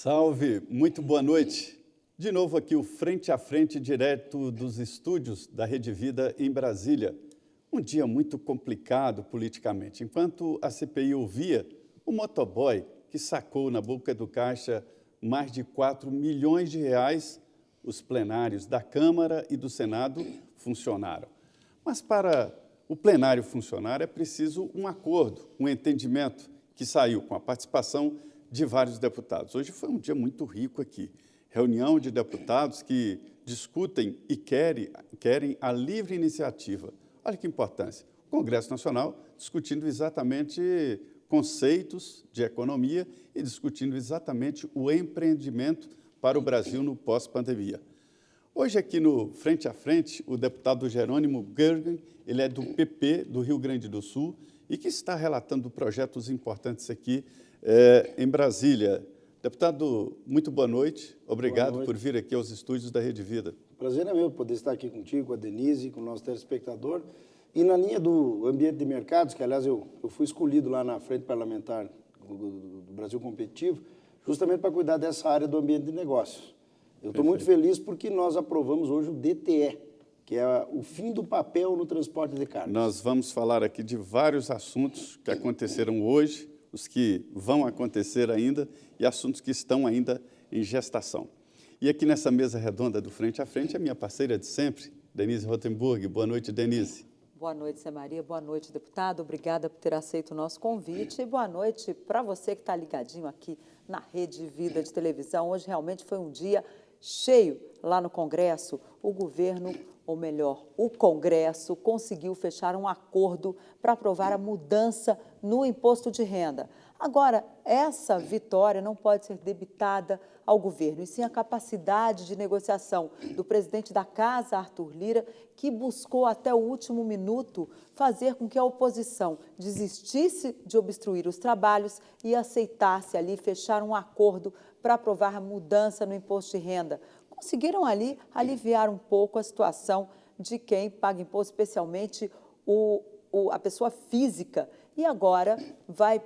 Salve, muito boa noite. De novo aqui o Frente a Frente, direto dos estúdios da Rede Vida em Brasília. Um dia muito complicado politicamente. Enquanto a CPI ouvia, o motoboy que sacou na boca do caixa mais de 4 milhões de reais, os plenários da Câmara e do Senado funcionaram. Mas para o plenário funcionar é preciso um acordo, um entendimento que saiu com a participação de vários deputados. Hoje foi um dia muito rico aqui. Reunião de deputados que discutem e querem a livre iniciativa. Olha que importância. O Congresso Nacional discutindo exatamente conceitos de economia e discutindo exatamente o empreendimento para o Brasil no pós-pandemia. Hoje aqui no Frente a Frente, o deputado Jerônimo Gergen, ele é do PP do Rio Grande do Sul e que está relatando projetos importantes aqui em Brasília. Deputado, muito boa noite. Obrigado por vir aqui aos estúdios da Rede Vida. O prazer é meu poder estar aqui contigo, com a Denise, com o nosso telespectador. E na linha do ambiente de mercados, que, aliás, eu fui escolhido lá na Frente Parlamentar do Brasil Competitivo, justamente para cuidar dessa área do ambiente de negócios. Eu estou muito feliz porque nós aprovamos hoje o DTE, que é o fim do papel no transporte de cargas. Nós vamos falar aqui de vários assuntos que aconteceram hoje, os que vão acontecer ainda e assuntos que estão ainda em gestação. E aqui nessa mesa redonda do Frente a Frente, a minha parceira de sempre, Denise Rotenburg. Boa noite, Denise. Boa noite, Zé Maria. Boa noite, deputado. Obrigada por ter aceito o nosso convite. E boa noite para você que está ligadinho aqui na Rede Vida de televisão. Hoje realmente foi um dia cheio lá no Congresso. O governo, ou melhor, o Congresso, conseguiu fechar um acordo para aprovar a mudança no imposto de renda. Agora, essa vitória não pode ser debitada ao governo, e sim a capacidade de negociação do presidente da Casa, Arthur Lira, que buscou até o último minuto fazer com que a oposição desistisse de obstruir os trabalhos e aceitasse ali fechar um acordo para aprovar a mudança no imposto de renda. Conseguiram ali aliviar um pouco a situação de quem paga imposto, especialmente a pessoa física. E agora vai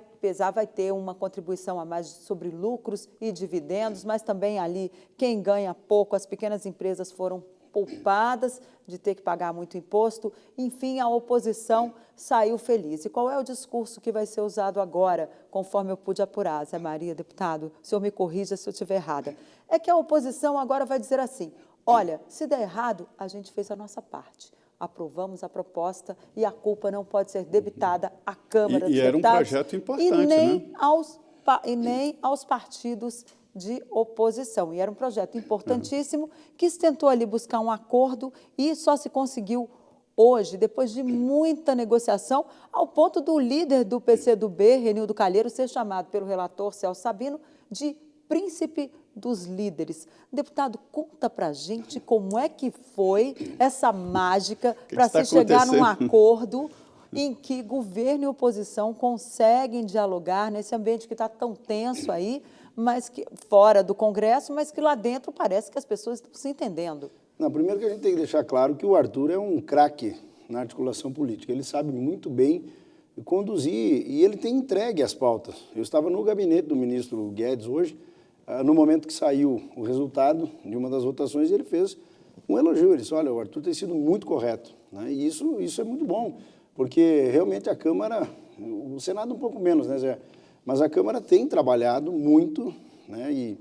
ter uma contribuição a mais sobre lucros e dividendos, mas também ali quem ganha pouco, as pequenas empresas foram poupadas de ter que pagar muito imposto. Enfim, a oposição saiu feliz. E qual é o discurso que vai ser usado agora, conforme eu pude apurar, Zé Maria, deputado? O senhor me corrija se eu estiver errada. É que a oposição agora vai dizer assim, olha, se der errado, a gente fez a nossa parte. Aprovamos a proposta e a culpa não pode ser debitada à Câmara dos Deputados. E era um projeto importante, e nem aos partidos de oposição. E era um projeto importantíssimo que se tentou ali buscar um acordo e só se conseguiu hoje, depois de muita negociação, ao ponto do líder do PCdoB, Renildo Calheiro, ser chamado pelo relator Celso Sabino de príncipe dos líderes. Deputado, conta pra gente como é que foi essa mágica para se chegar num acordo em que governo e oposição conseguem dialogar nesse ambiente que está tão tenso aí, mas que fora do Congresso, mas que lá dentro parece que as pessoas estão se entendendo. Não, primeiro que a gente tem que deixar claro que o Arthur é um craque na articulação política. Ele sabe muito bem conduzir e ele tem entregue as pautas. Eu estava no gabinete do ministro Guedes hoje, no momento que saiu o resultado de uma das votações, ele fez um elogio. Ele disse, olha, o Arthur tem sido muito correto, né? E isso é muito bom, porque realmente a Câmara, o Senado um pouco menos, né, Zé? Mas a Câmara tem trabalhado muito, né? E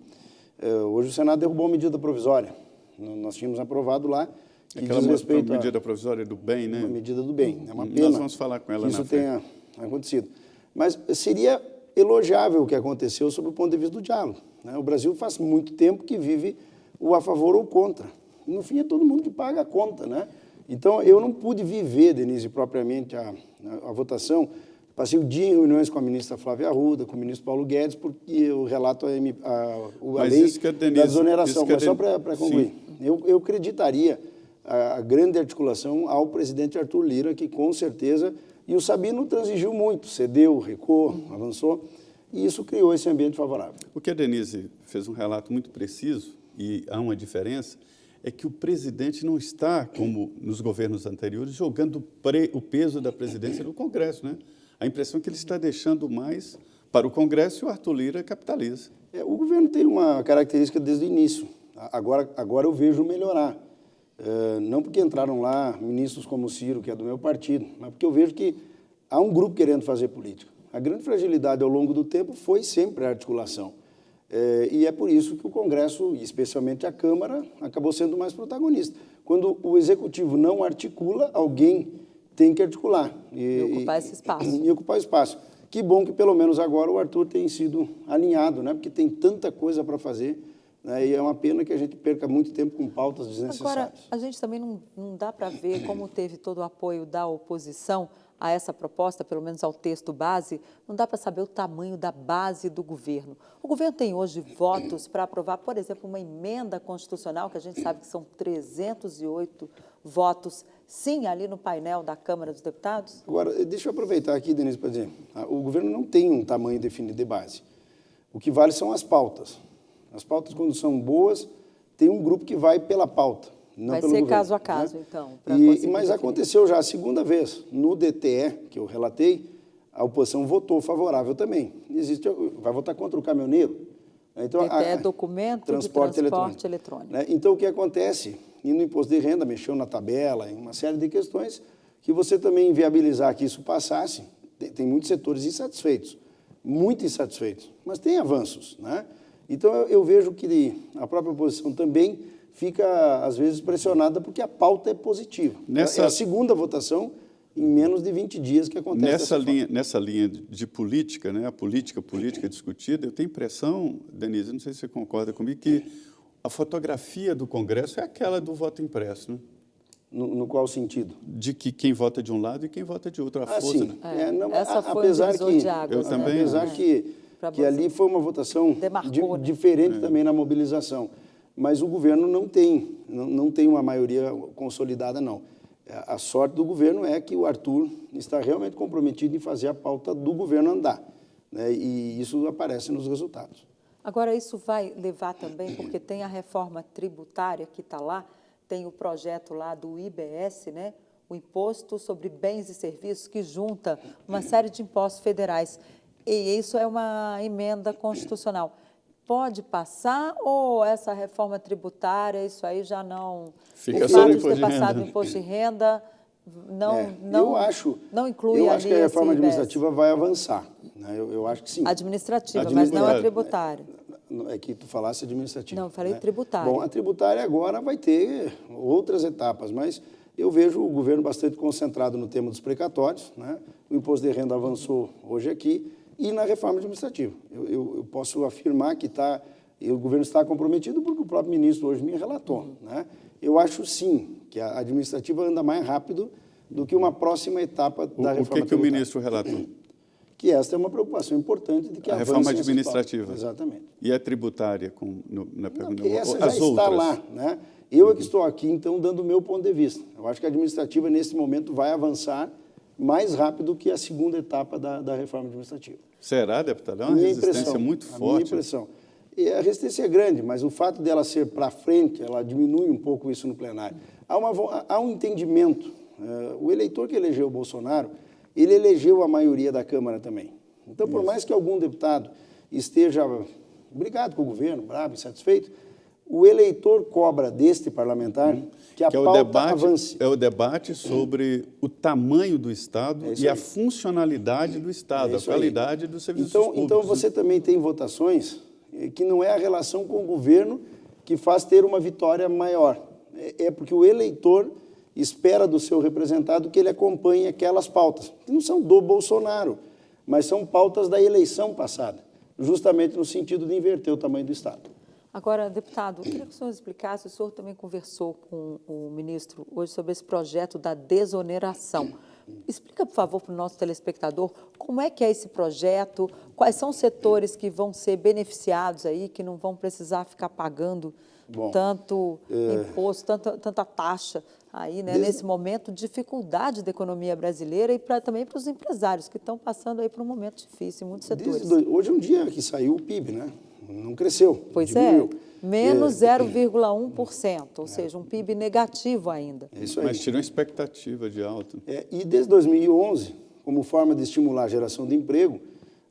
hoje o Senado derrubou a medida provisória. Nós tínhamos aprovado lá que aquela diz respeito à medida provisória do bem, né? Uma medida do bem. É uma pena. Nós vamos falar com ela que isso na frente. tenha acontecido. Mas seria elogiável o que aconteceu sob o ponto de vista do diálogo, né? O Brasil faz muito tempo que vive o a favor ou contra. No fim, é todo mundo que paga a conta, né? Então, eu não pude viver, Denise, propriamente a votação. Passei o dia em reuniões com a ministra Flávia Arruda, com o ministro Paulo Guedes, porque eu relato a lei da desoneração. Mas só para concluir, eu acreditaria a grande articulação ao presidente Arthur Lira, que com certeza, e o Sabino transigiu muito, cedeu, recuou, avançou, e isso criou esse ambiente favorável. O que a Denise fez um relato muito preciso, e há uma diferença, é que o presidente não está, como nos governos anteriores, jogando o peso da presidência no Congresso, né? A impressão é que ele está deixando mais para o Congresso e o Arthur Lira capitaliza. O governo tem uma característica desde o início. Agora eu vejo melhorar. Não porque entraram lá ministros como o Ciro, que é do meu partido, mas porque eu vejo que há um grupo querendo fazer política. A grande fragilidade ao longo do tempo foi sempre a articulação. E é por isso que o Congresso, e especialmente a Câmara, acabou sendo mais protagonista. Quando o Executivo não articula, alguém tem que articular. E ocupar esse espaço. E ocupar espaço. Que bom que, pelo menos agora, o Arthur tem sido alinhado, né? Porque tem tanta coisa para fazer, né? E é uma pena que a gente perca muito tempo com pautas desnecessárias. Agora, a gente também não dá para ver como teve todo o apoio da oposição a essa proposta, pelo menos ao texto base, não dá para saber o tamanho da base do governo. O governo tem hoje votos para aprovar, por exemplo, uma emenda constitucional, que a gente sabe que são 308 votos, sim, ali no painel da Câmara dos Deputados? Agora, deixa eu aproveitar aqui, Denise, para dizer, o governo não tem um tamanho definido de base. O que vale são as pautas. As pautas, quando são boas, tem um grupo que vai pela pauta, não vai pelo ser governo, caso a caso, né? então. Mas aconteceu já a segunda vez. No DTE, que eu relatei, a oposição votou favorável também. Vai votar contra o caminhoneiro. Então, DTE é documento transporte de transporte eletrônico. Né? Então, o que acontece? E no imposto de renda, mexeu na tabela, em uma série de questões, que você também inviabilizar que isso passasse. Tem muitos setores insatisfeitos, muito insatisfeitos, mas tem avanços, né? Então, eu vejo que a própria oposição também fica, às vezes, pressionada porque a pauta é positiva. É a segunda votação em menos de 20 dias que acontece Nessa linha de política, né, a política discutida, eu tenho impressão, Denise, não sei se você concorda comigo, que a fotografia do Congresso é aquela do voto impresso, né? No qual sentido? De que quem vota de um lado e quem vota de outro. Sim. Né? Essa foi um divisor de águas. Apesar que ali foi uma votação diferente também na mobilização. Mas o governo não tem uma maioria consolidada, não. A sorte do governo é que o Arthur está realmente comprometido em fazer a pauta do governo andar, né? E isso aparece nos resultados. Agora, isso vai levar também, porque tem a reforma tributária que está lá, tem o projeto lá do IBS, né? O Imposto sobre Bens e Serviços, que junta uma série de impostos federais. E isso é uma emenda constitucional. Pode passar ou essa reforma tributária, isso aí já não... Fica o só fato no de ter passado o renda. imposto de renda não inclui eu ali acho que a reforma esse IBS. administrativa vai avançar, né? Eu acho que sim. Administrativa, mas não a tributária. É que tu falasse administrativa. Não, eu falei né? tributária. Bom, a tributária agora vai ter outras etapas, mas eu vejo o governo bastante concentrado no tema dos precatórios, né? O imposto de renda avançou hoje aqui e na reforma administrativa. Eu posso afirmar que o governo está comprometido porque o próprio ministro hoje me relatou, né? Eu acho sim que a administrativa anda mais rápido do que uma próxima etapa da reforma tributária. O que o ministro relatou? Que esta é uma preocupação importante de que a reforma administrativa. Exatamente. E a tributária, na pergunta? Não, essa já está lá, né? Eu é que estou aqui, então, dando o meu ponto de vista. Eu acho que a administrativa, nesse momento, vai avançar mais rápido que a segunda etapa da reforma administrativa. Será, deputado? É uma resistência muito forte. A minha impressão. E a resistência é grande, mas o fato dela ser para frente, ela diminui um pouco isso no plenário. Há um entendimento. O eleitor que elegeu o Bolsonaro, ele elegeu a maioria da Câmara também. Então, por mais que algum deputado esteja brigado com o governo, bravo, insatisfeito, o eleitor cobra deste parlamentar que a pauta avance. É o debate sobre o tamanho do Estado e a funcionalidade do Estado, a qualidade dos serviços públicos. Então, você também tem votações que não é a relação com o governo que faz ter uma vitória maior. É porque o eleitor espera do seu representado que ele acompanhe aquelas pautas, que não são do Bolsonaro, mas são pautas da eleição passada, justamente no sentido de inverter o tamanho do Estado. Agora, deputado, eu queria que o senhor explicasse, o senhor também conversou com o ministro hoje sobre esse projeto da desoneração. Explica, por favor, para o nosso telespectador, como é que é esse projeto, quais são os setores que vão ser beneficiados aí, que não vão precisar ficar pagando tanto imposto, tanta taxa aí, né, nesse momento, dificuldade da economia brasileira e também para os empresários que estão passando aí por um momento difícil em muitos setores. Hoje é um dia que saiu o PIB, né? Não cresceu, pois diminuiu. Menos 0,1%, ou seja, um PIB negativo ainda. É isso aí. Mas tirou a expectativa de alta. E desde 2011, como forma de estimular a geração de emprego,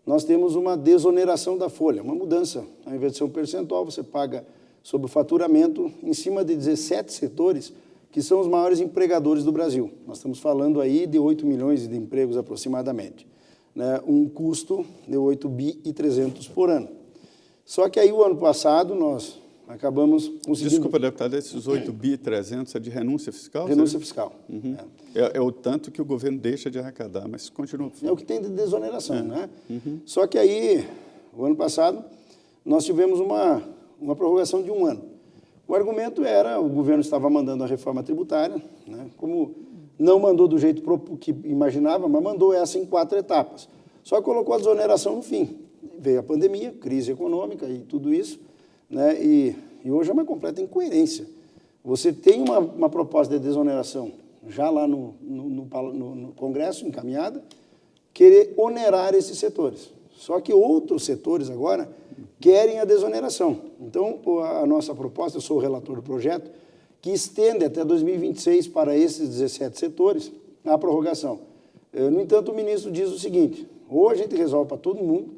nós temos uma desoneração da folha, uma mudança. Ao invés de ser um percentual, você paga sobre o faturamento em cima de 17 setores que são os maiores empregadores do Brasil. Nós estamos falando aí de 8 milhões de empregos aproximadamente, né? Um custo de 8 bi e 300 por ano. Só que aí o ano passado nós acabamos conseguindo... Desculpa, deputado, esses 8 bi 300 é de renúncia fiscal? Renúncia fiscal. Uhum. É o tanto que o governo deixa de arrecadar, mas continua. É o que tem de desoneração, né? Só que aí, o ano passado, nós tivemos uma prorrogação de 1 ano. O argumento era, o governo estava mandando a reforma tributária, né? Como não mandou do jeito que imaginava, mas mandou essa em 4 etapas. Só colocou a desoneração no fim. Veio a pandemia, crise econômica e tudo isso, né? E hoje é uma completa incoerência. Você tem uma proposta de desoneração já lá no Congresso, encaminhada, querer onerar esses setores. Só que outros setores agora querem a desoneração. Então, a nossa proposta, eu sou o relator do projeto, que estende até 2026 para esses 17 setores a prorrogação. No entanto, o ministro diz o seguinte: ou a gente resolve para todo mundo,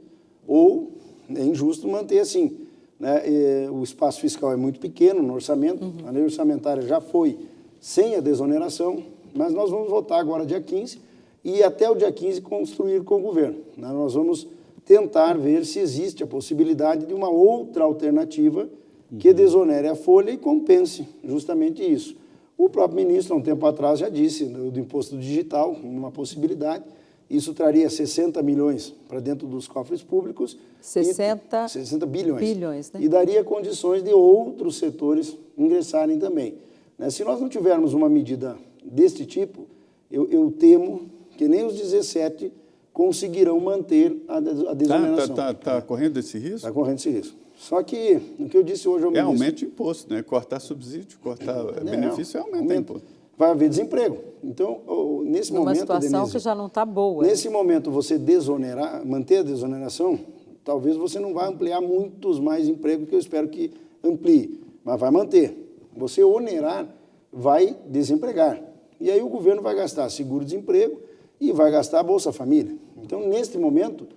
ou é injusto manter assim, né? O espaço fiscal é muito pequeno no orçamento, a lei orçamentária já foi sem a desoneração, mas nós vamos votar agora dia 15 e até o dia 15 construir com o governo, né? Nós vamos tentar ver se existe a possibilidade de uma outra alternativa que desonere a folha e compense justamente isso. O próprio ministro, há um tempo atrás, já disse do imposto digital, uma possibilidade. Isso traria 60 milhões para dentro dos cofres públicos. 60 bilhões. Bilhões, né? E daria condições de outros setores ingressarem também, né? Se nós não tivermos uma medida deste tipo, eu temo que nem os 17 conseguirão manter a desoneração. Está correndo esse risco? Está correndo esse risco. Só que o que eu disse hoje ao ministro... aumento de imposto, né? Cortar subsídio, cortar benefício é aumentar imposto. Vai haver desemprego. Então, nesse momento, uma situação, Denise, que já não está boa. Nesse momento, você desonerar, manter a desoneração, talvez você não vá ampliar muitos mais empregos, que eu espero que amplie, mas vai manter. Você onerar, vai desempregar. E aí o governo vai gastar seguro-desemprego e vai gastar a Bolsa Família. Então, neste momento,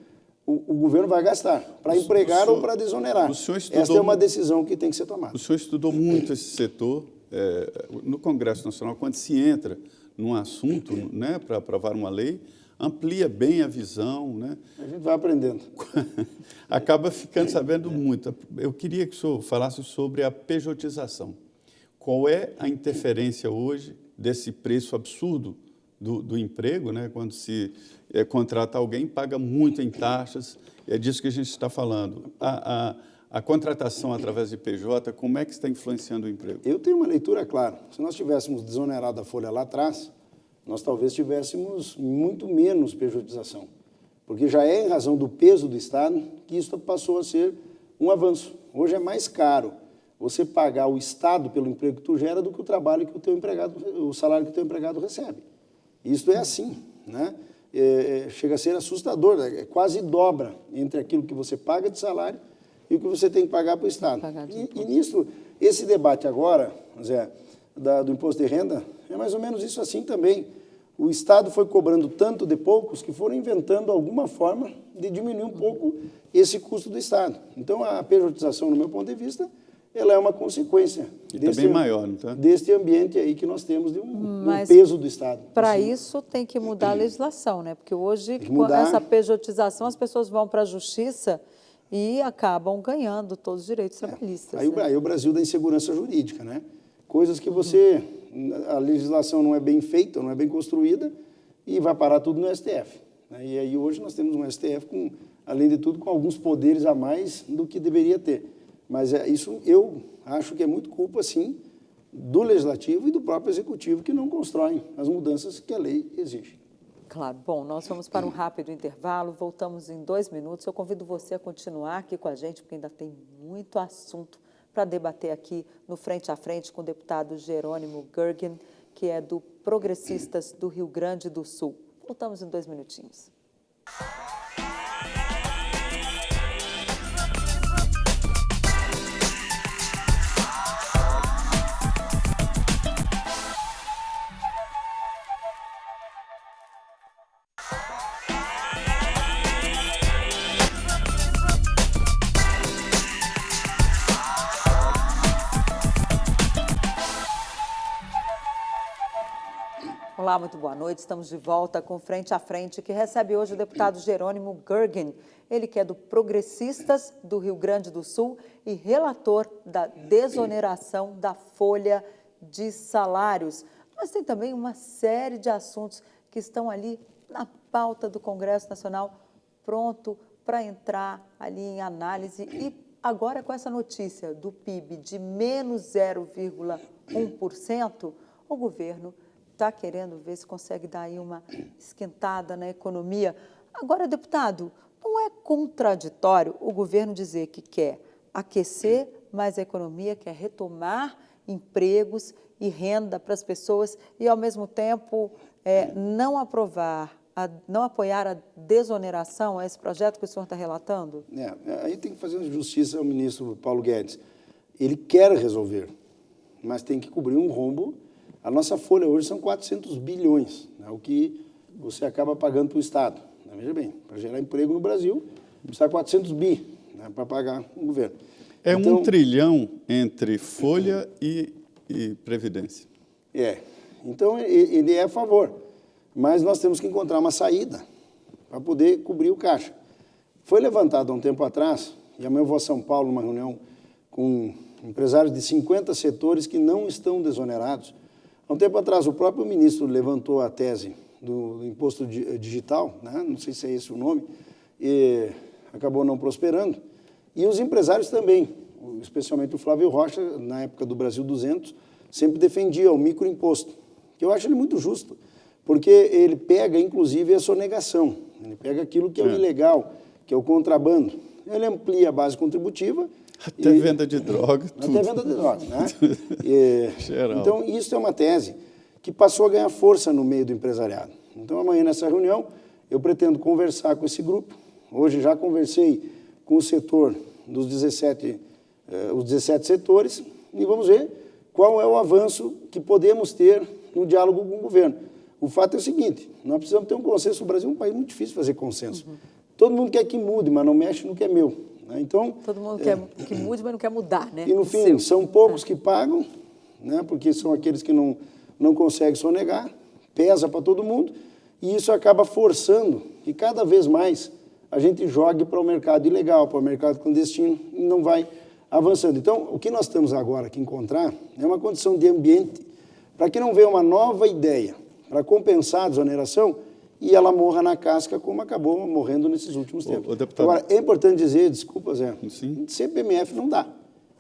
o governo vai gastar para empregar ou para desonerar. Esta é uma decisão que tem que ser tomada. O senhor estudou muito esse setor no Congresso Nacional. Quando se entra num assunto, né, para aprovar uma lei, amplia bem a visão, né? A gente vai aprendendo. Acaba ficando sabendo muito. Eu queria que o senhor falasse sobre a pejotização. Qual é a interferência hoje desse preço absurdo do emprego, né? Quando se contrata alguém, paga muito em taxas, é disso que a gente está falando. A contratação através de PJ, como é que está influenciando o emprego? Eu tenho uma leitura clara. Se nós tivéssemos desonerado a folha lá atrás, nós talvez tivéssemos muito menos pejotização, porque já é em razão do peso do Estado que isso passou a ser um avanço. Hoje é mais caro você pagar o Estado pelo emprego que tu gera do que o trabalho que o teu empregado, o salário que o teu empregado recebe. Isso é assim, né? Chega a ser assustador, né? Quase dobra entre aquilo que você paga de salário e o que você tem que pagar para o Estado. E nisso, esse debate agora, Zé, do imposto de renda, é mais ou menos isso assim também. O Estado foi cobrando tanto de poucos que foram inventando alguma forma de diminuir um pouco esse custo do Estado. Então, a pejotização, no meu ponto de vista, ela é uma consequência deste ambiente aí que nós temos de um peso do Estado. Para isso tem que mudar a legislação, né? Porque hoje, com essa pejotização, as pessoas vão para a justiça e acabam ganhando todos os direitos trabalhistas. Aí o Brasil da insegurança jurídica, né? Coisas que você... A legislação não é bem feita, não é bem construída e vai parar tudo no STF. E aí hoje nós temos um STF, além de tudo, com alguns poderes a mais do que deveria ter. Mas isso eu acho que é muito culpa, sim, do Legislativo e do próprio Executivo, que não constroem as mudanças que a lei exige. Claro. Bom, nós vamos para um rápido intervalo, voltamos em 2 minutos. Eu convido você a continuar aqui com a gente, porque ainda tem muito assunto para debater aqui no Frente a Frente com o deputado Jerônimo Gergen, que é do Progressistas do Rio Grande do Sul. Voltamos em 2 minutinhos. Olá, muito boa noite. Estamos de volta com Frente a Frente, que recebe hoje o deputado Jerônimo Gergen. Ele que é do Progressistas do Rio Grande do Sul e relator da desoneração da folha de salários. Mas tem também uma série de assuntos que estão ali na pauta do Congresso Nacional, pronto para entrar ali em análise. E agora com essa notícia do PIB de menos 0,1%, o governo está querendo ver se consegue dar aí uma esquentada na economia. Agora, deputado, não é contraditório o governo dizer que quer aquecer mais a economia, quer retomar empregos e renda para as pessoas e, ao mesmo tempo, não apoiar a desoneração, esse projeto que o senhor está relatando? Aí tem que fazer justiça ao ministro Paulo Guedes. Ele quer resolver, mas tem que cobrir um rombo. A nossa folha hoje são 400 bilhões, né, o que você acaba pagando para o Estado. Veja bem, para gerar emprego no Brasil, precisa 400 bi, né, para pagar o governo. Então, 1 trilhão entre folha e previdência. Então, ele é a favor, mas nós temos que encontrar uma saída para poder cobrir o caixa. Foi levantado há um tempo atrás, e amanhã eu vou a São Paulo, numa reunião com empresários de 50 setores que não estão desonerados. Há um tempo atrás, o próprio ministro levantou a tese do imposto digital, né? Não sei se é esse o nome, e acabou não prosperando. E os empresários também, especialmente o Flávio Rocha, na época do Brasil 200, sempre defendia o microimposto, que eu acho ele muito justo, porque ele pega, inclusive, a sonegação, ele pega aquilo que é o ilegal, que é o contrabando, ele amplia a base contributiva. Até venda de droga, tudo. Até venda de droga, né? Então, isso é uma tese que passou a ganhar força no meio do empresariado. Então, amanhã, nessa reunião, eu pretendo conversar com esse grupo. Hoje já conversei com o setor dos 17 setores e vamos ver qual é o avanço que podemos ter no diálogo com o governo. O fato é o seguinte, nós precisamos ter um consenso. O Brasil é um país muito difícil de fazer consenso. Todo mundo quer que mude, mas não mexe no que é meu. Né? Então, todo mundo quer que mude, mas não quer mudar, né? E, no fim, são poucos que pagam, né? Porque são aqueles que não conseguem sonegar, pesa para todo mundo, e isso acaba forçando que cada vez mais a gente jogue para o mercado ilegal, para o mercado clandestino, e não vai avançando. Então, o que nós temos agora que encontrar é uma condição de ambiente para que não venha uma nova ideia para compensar a desoneração e ela morra na casca, como acabou morrendo nesses últimos tempos. Agora, é importante dizer, desculpa, Zé, CPMF não dá.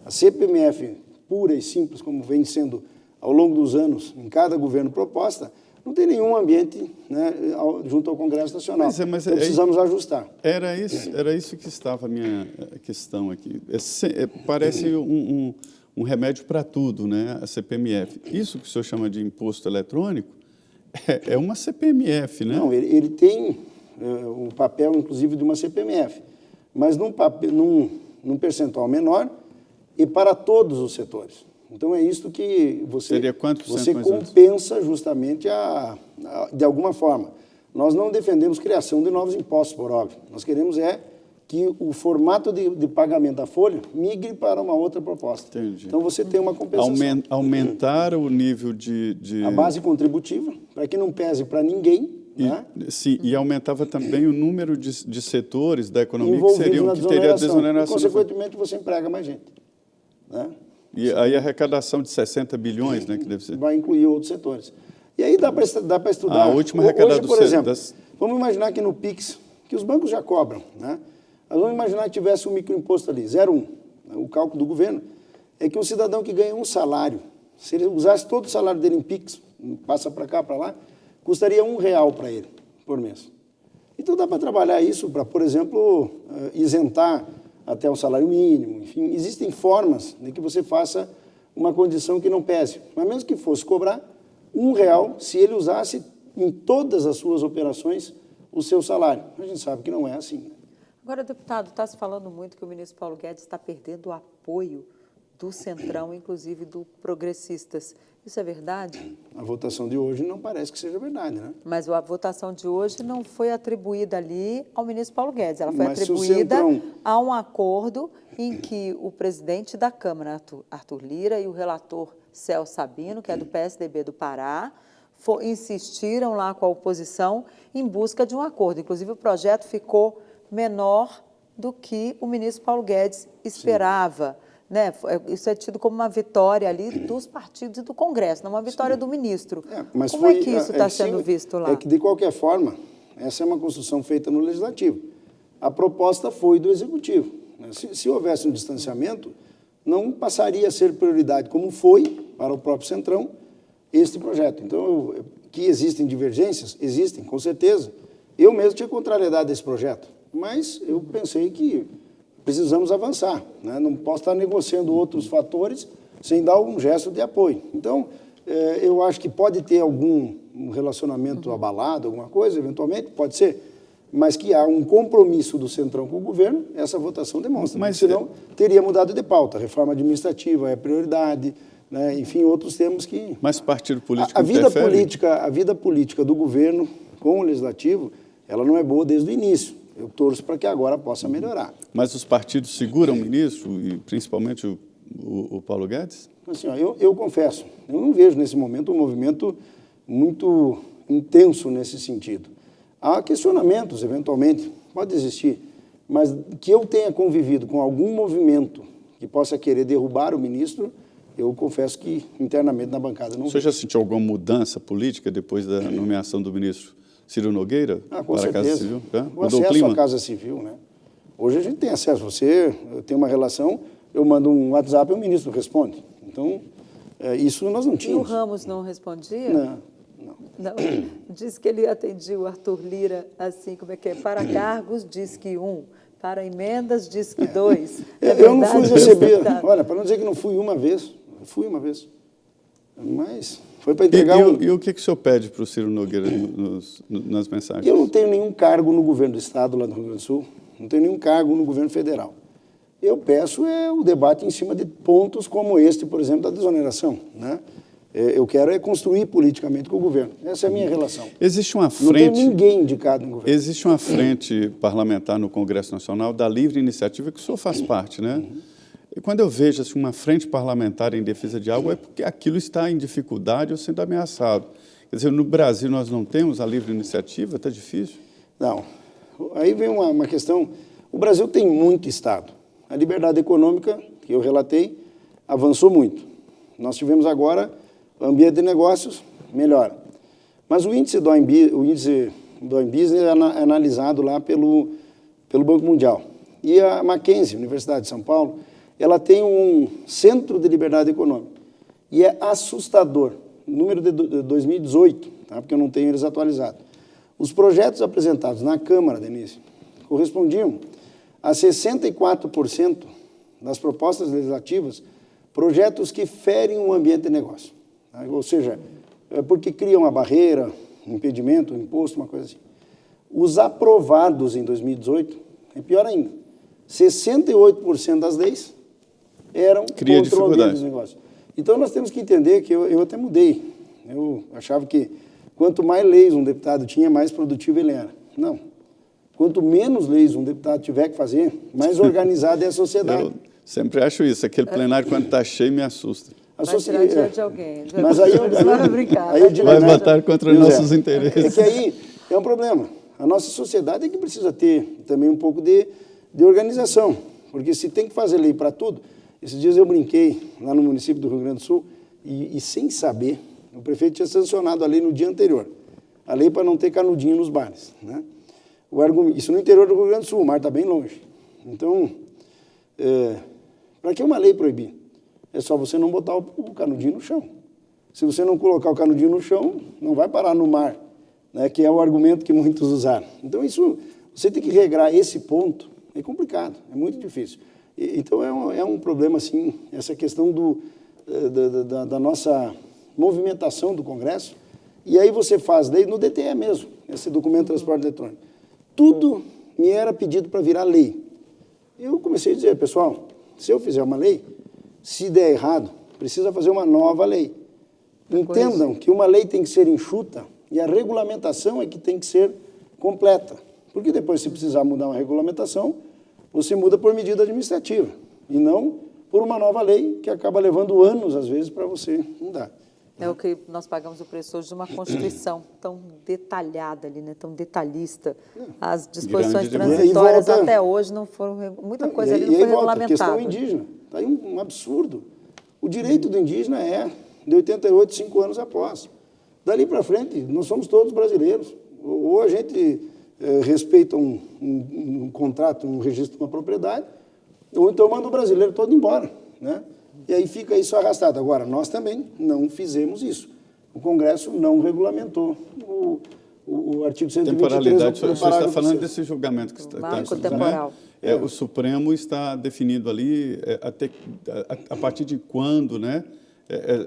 A CPMF pura e simples, como vem sendo ao longo dos anos, em cada governo proposta, não tem nenhum ambiente, né, junto ao Congresso Nacional. Então, precisamos ajustar. Era isso que estava a minha questão aqui. Parece um remédio para tudo, né, a CPMF. Isso que o senhor chama de imposto eletrônico é uma CPMF, né? Não, ele tem o papel, inclusive, de uma CPMF, mas num percentual menor e para todos os setores. Então, é isso que você compensa justamente de alguma forma. Nós não defendemos criação de novos impostos, por óbvio. Nós queremos que o formato de pagamento da folha migre para uma outra proposta. Entendi. Então, você tem uma compensação. Aumentar o nível de... A base contributiva, para que não pese para ninguém. Né? Sim, e aumentava também o número de setores da economia que teria a desoneração. E, consequentemente, você emprega mais gente. Né? E aí a arrecadação de 60 bilhões, né, que deve ser. Vai incluir outros setores. E aí dá para estudar. A última arrecadação hoje, por exemplo, vamos imaginar que no PIX, que os bancos já cobram, né? Mas vamos imaginar que tivesse um microimposto ali, 0,1. O cálculo do governo é que um cidadão que ganha um salário, se ele usasse todo o salário dele em PIX, passa para cá, para lá, custaria R$1 para ele por mês. Então dá para trabalhar isso para, por exemplo, isentar até o salário mínimo, enfim, existem formas de que você faça uma condição que não pese. Mas mesmo que fosse cobrar R$1, se ele usasse em todas as suas operações o seu salário. A gente sabe que não é assim. Agora, deputado, está se falando muito que o ministro Paulo Guedes está perdendo o apoio do Centrão, inclusive do Progressistas. Isso é verdade? A votação de hoje não parece que seja verdade, né? Mas a votação de hoje não foi atribuída ali ao ministro Paulo Guedes, ela foi atribuída a um acordo em que o presidente da Câmara, Arthur Lira, e o relator Celso Sabino, que é do PSDB do Pará, insistiram lá com a oposição em busca de um acordo. Inclusive, o projeto ficou menor do que o ministro Paulo Guedes esperava. Né? Isso é tido como uma vitória ali dos partidos e do Congresso, não uma vitória do ministro. Mas como é que isso está sendo visto lá? É que, de qualquer forma, essa é uma construção feita no Legislativo. A proposta foi do Executivo. Se houvesse um distanciamento, não passaria a ser prioridade, como foi para o próprio Centrão, este projeto. Então, que existem divergências? Existem, com certeza. Eu mesmo tinha contrariedade desse projeto, mas eu pensei que precisamos avançar, né? Não posso estar negociando outros fatores sem dar algum gesto de apoio. Então, eu acho que pode ter algum relacionamento abalado, alguma coisa, eventualmente, pode ser, mas que há um compromisso do Centrão com o governo, essa votação demonstra. Mas senão, teria mudado de pauta. Reforma administrativa é prioridade, né? Enfim, outros temas que... Mas o partido político a vida política do governo com o Legislativo, ela não é boa desde o início. Eu torço para que agora possa melhorar. Mas os partidos seguram o ministro, e principalmente o Paulo Guedes? Assim, ó, eu confesso, eu não vejo nesse momento um movimento muito intenso nesse sentido. Há questionamentos, eventualmente, pode existir, mas que eu tenha convivido com algum movimento que possa querer derrubar o ministro, eu confesso que internamente na bancada não vejo. Você já sentiu alguma mudança política depois da nomeação do ministro Ciro Nogueira para a Casa Civil? O acesso à Casa Civil, né? Hoje a gente tem acesso. Você tem uma relação, eu mando um WhatsApp e o ministro responde. Então, isso nós não tínhamos. E o Ramos não respondia? Não. Diz que ele atendia o Arthur Lira assim, como é que é? Para cargos, diz que 1. Para emendas, diz que 2. Eu não fui receber. Olha, para não dizer que não fui uma vez, fui uma vez. Mas foi para entregar E o que o senhor pede para o Ciro Nogueira nas mensagens? Eu não tenho nenhum cargo no governo do Estado, lá do Rio Grande do Sul. Não tenho nenhum cargo no governo federal. Eu peço o debate em cima de pontos como este, por exemplo, da desoneração, né? Eu quero construir politicamente com o governo. Essa é a minha relação. Existe uma frente... Não tem ninguém indicado no governo. Existe uma frente parlamentar no Congresso Nacional da livre iniciativa que o senhor faz parte, né? E quando eu vejo assim, uma frente parlamentar em defesa de algo, é porque aquilo está em dificuldade ou sendo ameaçado. Quer dizer, no Brasil nós não temos a livre iniciativa, está difícil? Não. Aí vem uma questão... O Brasil tem muito Estado. A liberdade econômica, que eu relatei, avançou muito. Nós tivemos agora o ambiente de negócios melhora. Mas o índice Doing Business é analisado lá pelo Banco Mundial. E a Mackenzie, Universidade de São Paulo, ela tem um centro de liberdade econômica. E é assustador. O número de 2018, tá? Porque eu não tenho eles atualizados. Os projetos apresentados na Câmara, Denise, correspondiam a 64% das propostas legislativas, projetos que ferem o ambiente de negócio. Tá? Ou seja, porque criam uma barreira, um impedimento, um imposto, uma coisa assim. Os aprovados em 2018, é pior ainda, 68% das leis eram contra o ambiente de negócio. Então, nós temos que entender que eu até mudei. Eu achava que quanto mais leis um deputado tinha, mais produtivo ele era. Não. Quanto menos leis um deputado tiver que fazer, mais organizada é a sociedade. Eu sempre acho isso. Aquele plenário, quando está cheio, me assusta. Vai tirar dinheiro de alguém. Mas aí eu digo, vai votar contra os nossos interesses. É que aí é um problema. A nossa sociedade é que precisa ter também um pouco de organização. Porque se tem que fazer lei para tudo... Esses dias eu brinquei lá no município do Rio Grande do Sul e sem saber, o prefeito tinha sancionado a lei no dia anterior. A lei para não ter canudinho nos bares, né? Isso no interior do Rio Grande do Sul, o mar está bem longe. Então, para que uma lei proibir? É só você não botar o canudinho no chão. Se você não colocar o canudinho no chão, não vai parar no mar, né? Que é o argumento que muitos usaram. Então, você tem que regrar esse ponto, é complicado, é muito difícil. Então, é um problema, assim, essa questão da nossa movimentação do Congresso. E aí você faz lei no DTE mesmo, esse documento de transporte eletrônico. Tudo me era pedido para virar lei. Eu comecei a dizer, pessoal, se eu fizer uma lei, se der errado, precisa fazer uma nova lei. Entendam que uma lei tem que ser enxuta e a regulamentação é que tem que ser completa. Porque depois, se precisar mudar uma regulamentação, você muda por medida administrativa e não por uma nova lei que acaba levando anos, às vezes, para você mudar. É o que nós pagamos o preço hoje de uma Constituição tão detalhada ali, né? Tão detalhista. As disposições Grande demais. transitórias E volta- até hoje não foram... Muita coisa ali não e aí foi volta, regulamentada. questão indígena. Está aí um absurdo. O direito do indígena é de 88, 5 anos após. Dali para frente, nós somos todos brasileiros. Ou a gente respeita um contrato, um registro de uma propriedade, ou então manda o brasileiro todo embora, né? E aí fica isso arrastado. Agora, nós também não fizemos isso. O Congresso não regulamentou o artigo 123. Temporalidade, o senhor está parágrafo falando 6º. desse julgamento que está Marco né? temporal. O Supremo está definindo ali a partir de quando, né?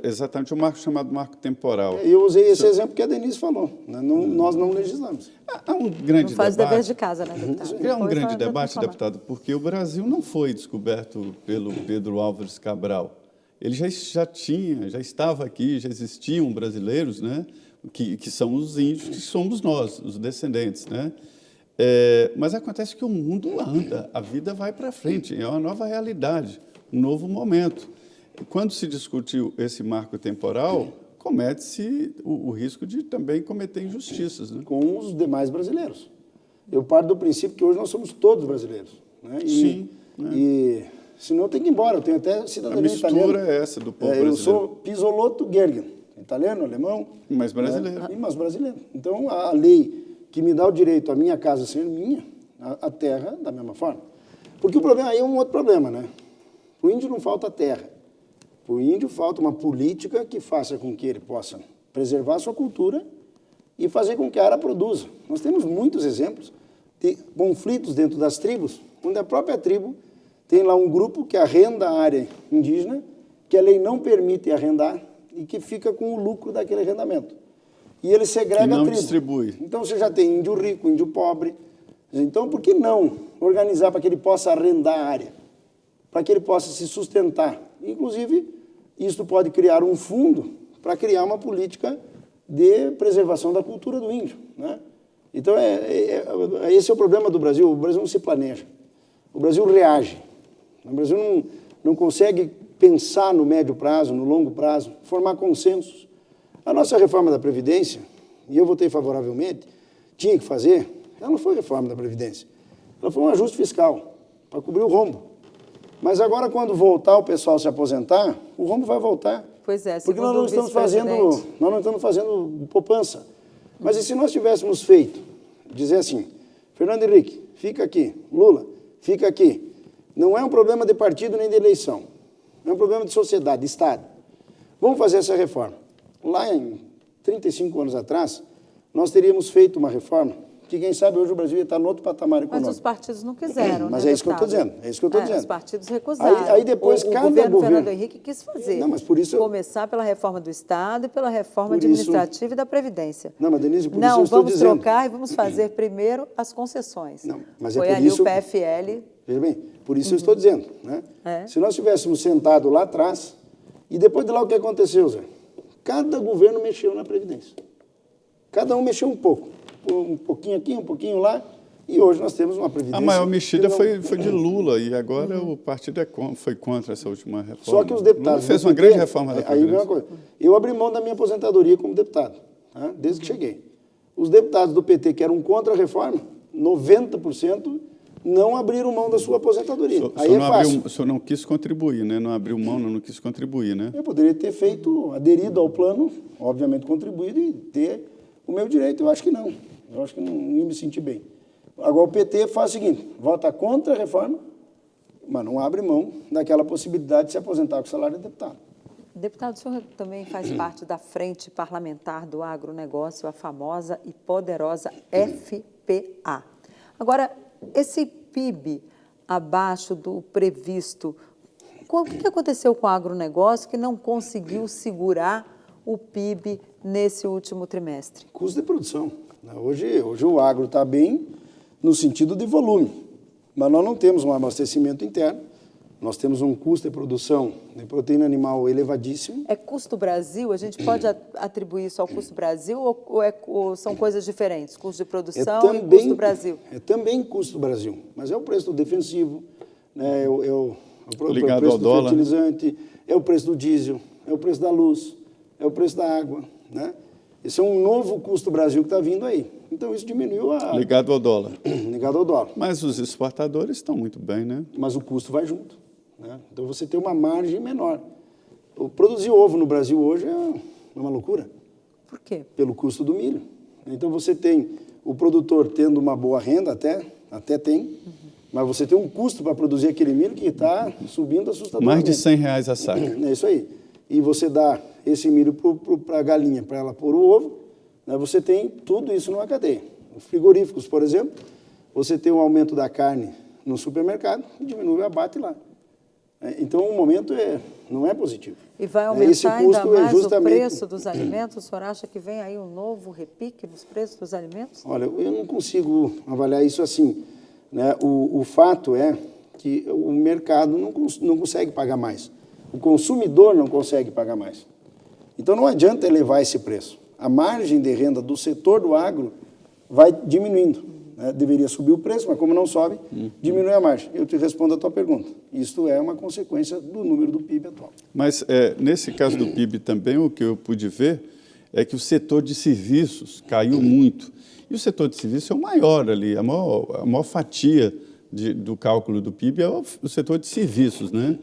Exatamente o marco chamado marco temporal. E eu usei esse exemplo que a Denise falou, né? Nós não legislamos. Há um grande Não faz debate. dever de casa, né, deputado? É um Depois grande vai debate, falar. deputado, porque o Brasil não foi descoberto pelo Pedro Álvares Cabral. Ele já estava aqui, já existiam brasileiros, né, que são os índios, que somos nós, os descendentes, né? Mas acontece que o mundo anda, a vida vai para frente, é uma nova realidade, um novo momento. Quando se discutiu esse marco temporal, comete-se o risco de também cometer injustiças, né? Com os demais brasileiros. Eu parto do princípio que hoje nós somos todos brasileiros, né? Sim, né? E senão tem que ir embora. Eu tenho até A cidadania italiana. mistura é essa do povo Eu brasileiro. sou Pisolotto Gergen, italiano, alemão. Mas brasileiro. Né? Mas brasileiro. Então, a lei que me dá o direito à minha casa ser minha, a terra, da mesma forma. Porque o problema aí é um outro problema, né? Para o índio não falta terra. Para o índio falta uma política que faça com que ele possa preservar a sua cultura e fazer com que a área produza. Nós temos muitos exemplos de conflitos dentro das tribos, onde a própria tribo tem lá um grupo que arrenda a área indígena, que a lei não permite arrendar e que fica com o lucro daquele arrendamento. E ele segrega E não a tribo. distribui. Então você já tem índio rico, índio pobre. Então por que não organizar para que ele possa arrendar a área? Para que ele possa se sustentar. Inclusive, isso pode criar um fundo para criar uma política de preservação da cultura do índio, né? Então, esse é o problema do Brasil. O Brasil não se planeja. O Brasil reage. O Brasil não consegue pensar no médio prazo, no longo prazo, formar consensos. A nossa reforma da Previdência, e eu votei favoravelmente, tinha que fazer, ela não foi reforma da Previdência. Ela foi um ajuste fiscal para cobrir o rombo. Mas agora, quando voltar o pessoal se aposentar, o rombo vai voltar. Pois é, Porque nós segundo não o estamos vice-presidente. fazendo poupança. Mas e se nós tivéssemos feito, dizer assim, Fernando Henrique, fica aqui, Lula, fica aqui. Não é um problema de partido nem de eleição. É um problema de sociedade, de Estado. Vamos fazer essa reforma. Lá em 35 anos atrás, nós teríamos feito uma reforma que, quem sabe, hoje o Brasil ia estar em outro patamar econômico. Mas os partidos não quiseram, Mas né, é isso que eu estou deputado? dizendo. É isso que eu estou dizendo. Os partidos recusaram. Aí depois, o cada governo governo... Fernando Henrique quis fazer. Não, mas por isso... Começar pela reforma do Estado e pela reforma Por isso- administrativa e da Previdência. Não, mas Denise, por isso Não, eu estou vamos dizendo... trocar e vamos fazer primeiro as concessões. Não, mas é Foi por ali isso- o PFL. Veja bem, por isso eu estou dizendo, né? É. Se nós tivéssemos sentado lá atrás, e depois de lá o que aconteceu, Zé? Cada governo mexeu na Previdência. Cada um mexeu um pouco. Um pouquinho aqui, um pouquinho lá, e hoje nós temos uma Previdência... A maior mexida que não- foi de Lula, e agora o partido foi contra essa última reforma. Só que os deputados... Lula fez do uma PT, grande reforma da aí vem uma Previdência. coisa. Eu abri mão da minha aposentadoria como deputado, tá? Desde que cheguei. Os deputados do PT que eram contra a reforma, 90% não abriram mão da sua aposentadoria. Aí é fácil. O senhor não quis contribuir, né? Não abriu mão, não quis contribuir, né? Eu poderia ter feito, aderido ao plano, obviamente contribuído e ter o meu direito. Eu acho que não. Eu acho que não ia me sentir bem. Agora o PT faz o seguinte, vota contra a reforma, mas não abre mão daquela possibilidade de se aposentar com salário de deputado. Deputado, o senhor também faz parte da Frente Parlamentar do Agronegócio, a famosa e poderosa FPA. Agora, esse PIB abaixo do previsto, o que aconteceu com o agronegócio que não conseguiu segurar o PIB nesse último trimestre? Custo de produção. Hoje o agro está bem no sentido de volume, mas nós não temos um abastecimento interno, nós temos um custo de produção de proteína animal elevadíssimo. É custo Brasil? A gente pode atribuir isso ao custo Brasil ou são coisas diferentes? Custo de produção e custo Brasil? É também custo Brasil, mas é o preço do defensivo, né, Ligado preço ao do dólar. fertilizante, é o preço do diesel, é o preço da luz, é o preço da água, né? Esse é um novo custo Brasil que está vindo aí. Então, isso diminuiu a... Ligado ao dólar. Ligado ao dólar. Mas os exportadores estão muito bem, né? Mas o custo vai junto, né? Então, você tem uma margem menor. Produzir ovo no Brasil hoje é uma loucura. Por quê? Pelo custo do milho. Então, você tem o produtor tendo uma boa renda, até tem, mas você tem um custo para produzir aquele milho que está subindo assustadoramente. Mais de R$100 a saca. É isso aí. E você dá esse milho para a galinha, para ela pôr o ovo, né, você tem tudo isso numa cadeia. Os frigoríficos, por exemplo, você tem um aumento da carne no supermercado, diminui o abate lá. Então, o momento não é positivo. E vai aumentar esse ainda custo mais justamente... o preço dos alimentos? O senhor acha que vem aí um novo repique nos preços dos alimentos? Olha, eu não consigo avaliar isso assim, né? O fato é que o mercado não consegue pagar mais. O consumidor não consegue pagar mais. Então, não adianta elevar esse preço. A margem de renda do setor do agro vai diminuindo. Né? Deveria subir o preço, mas como não sobe, diminui a margem. Eu te respondo a tua pergunta. Isto é uma consequência do número do PIB atual. Mas, nesse caso do PIB também, o que eu pude ver é que o setor de serviços caiu muito. E o setor de serviços é o maior ali, a maior fatia do cálculo do PIB é o setor de serviços, né?